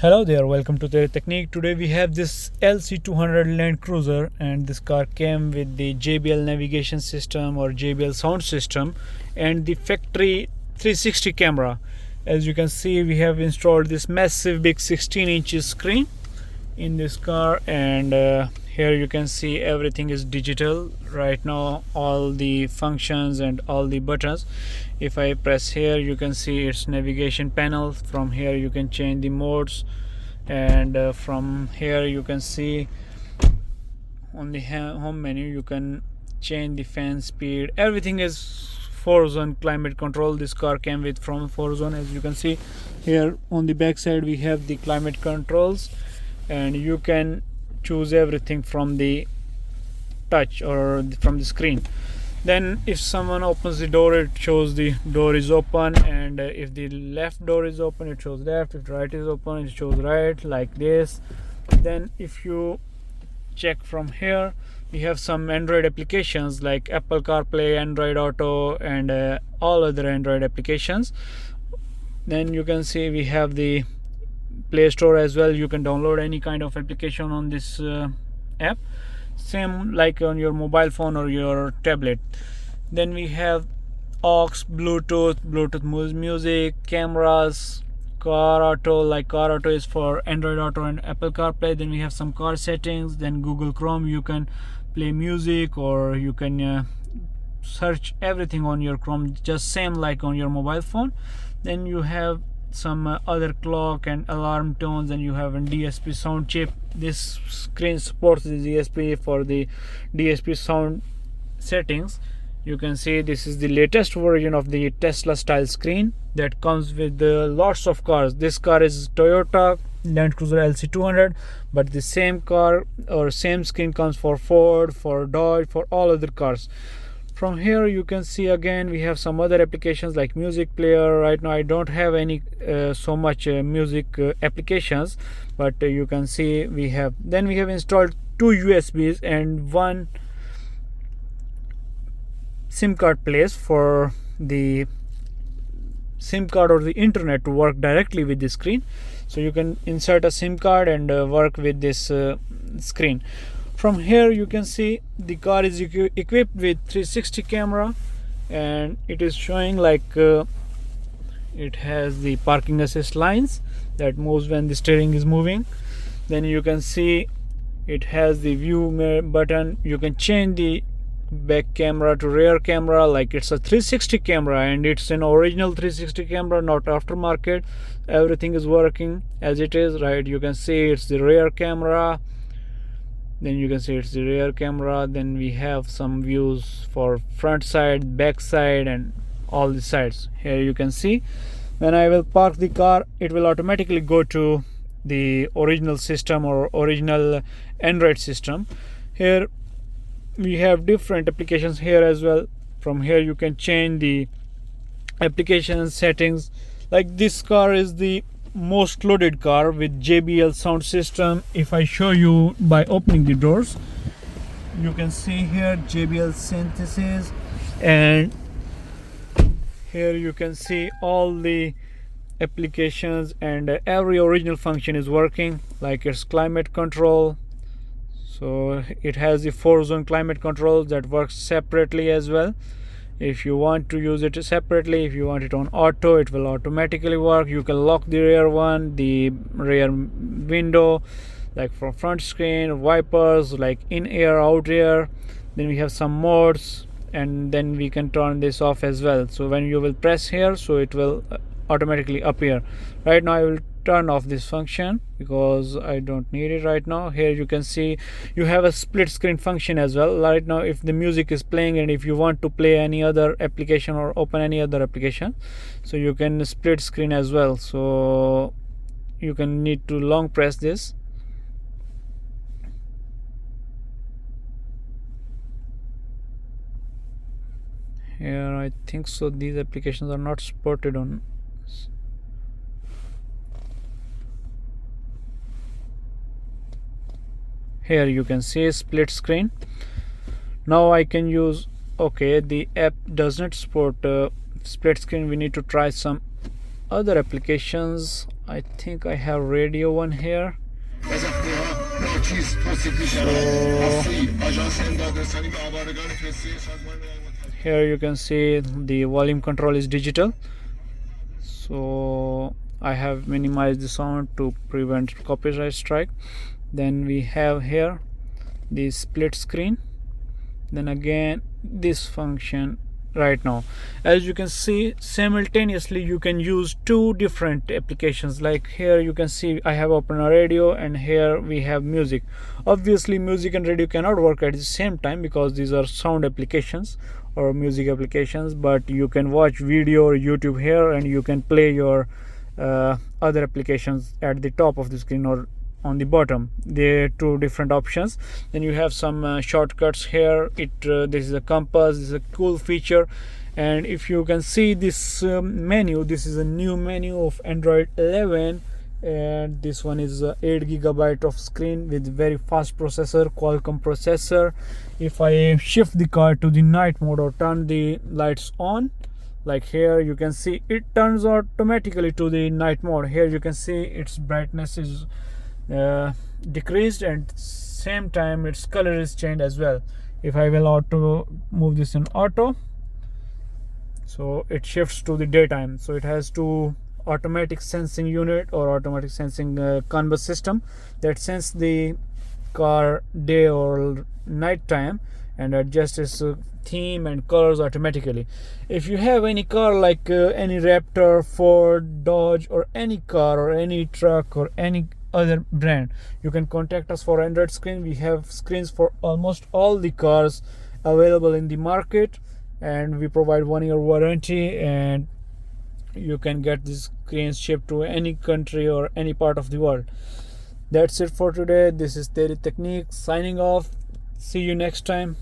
Hello there, welcome to Tereteknik. Today we have this LC200 Landcruiser, and this car came with the JBL navigation system or JBL sound system and the factory 360 camera. As you can see, we have installed this massive big 16 inches screen in this car, and here you can see everything is digital right now, all the functions and all the buttons. If I press here, you can see its navigation panel. From here you can change the modes, and from here you can see on the home menu you can change the fan speed. Everything is 4-zone climate control. This car came with from 4-zone. As you can see here on the back side, we have the climate controls, and you can choose everything from the touch or from the screen. Then if someone opens the door, it shows the door is open, and if the left door is open, it shows left. If right is open, it shows right, like this. Then if you check from here, we have some Android applications like Apple CarPlay, Android Auto, and all other Android applications. Then you can see we have the Play Store as well. You can download any kind of application on this app, same like on your mobile phone or your tablet. Then we have aux, Bluetooth music, cameras, car auto, like car auto is for Android Auto and Apple CarPlay. Then we have some car settings. Then Google Chrome, you can play music, or you can search everything on your Chrome, just same like on your mobile phone. Then you have some other clock and alarm tones, and you have a DSP sound chip. This screen supports the DSP for the DSP sound settings. You can see this is the latest version of the Tesla style screen that comes with lots of cars. This car is Toyota Landcruiser LC200, but the same car or same screen comes for Ford, for Dodge, for all other cars. From here you can see again we have some other applications like music player. Right now I don't have any so much music applications, but you can see we have installed 2 USBs and 1 SIM card place for the SIM card or the internet to work directly with the screen. So you can insert a SIM card and work with this screen. From here you can see the car is equipped with 360 camera, and it is showing like it has the parking assist lines that moves when the steering is moving. Then you can see it has the view button. You can change the back camera to rear camera, like it's a 360 camera, and it's an original 360 camera, not aftermarket. Everything is working as it is, right? You can see it's the rear camera. Then you can see it's the rear camera. Then we have some views for front side, back side, and all the sides. Here you can see when I will park the car, it will automatically go to the original system or original Android system. Here we have different applications here as well. From here you can change the application settings. Like this car is the most loaded car with JBL sound system. If I show you by opening the doors, you can see here JBL synthesis, and here you can see all the applications, and every original function is working, like its climate control. So it has the 4-zone climate control that works separately as well. If you want to use it separately, if you want it on auto, it will automatically work. You can lock the rear one, the rear window, like for front screen, wipers, like in air, out air. Then we have some modes, and then we can turn this off as well. So when you will press here, so it will automatically appear. Right now I will turn off this function because I don't need it right now. Here you can see you have a split screen function as well. Right now if the music is playing, and if you want to play any other application or open any other application, so you can split screen as well. So you can need to long press this. Here I think so these applications are not supported on. Here you can see split screen. Now I can use, okay, the app does not support split screen. We need to try some other applications. I think I have radio one here. Here you can see the volume control is digital, so I have minimized the sound to prevent copyright strike. Then we have here the split screen, then again this function. Right now, as you can see, simultaneously you can use two different applications. Like here you can see I have opened a radio, and here we have music. Obviously music and radio cannot work at the same time because these are sound applications or music applications, but you can watch video or YouTube here, and you can play your other applications at the top of the screen or on the bottom. There are two different options. Then you have some shortcuts here. This is a compass. This is a cool feature. And if you can see this menu, this is a new menu of Android 11, and this one is 8 GB of screen with very fast processor, Qualcomm processor. If I shift the car to the night mode or turn the lights on, like here you can see it turns automatically to the night mode. Here you can see its brightness is decreased, and same time its color is changed as well. If I will auto move this in auto, so it shifts to the daytime. So it has two automatic sensing unit or automatic sensing CAN bus system that sense the car day or night time and adjusts its theme and colors automatically. If you have any car like any Raptor, Ford, Dodge, or any car or any truck or any other brand, you can contact us for Android screen. We have screens for almost all the cars available in the market, and we provide 1-year warranty, and you can get these screens shipped to any country or any part of the world. That's it for today. This is Tereteknik signing off. See you next time.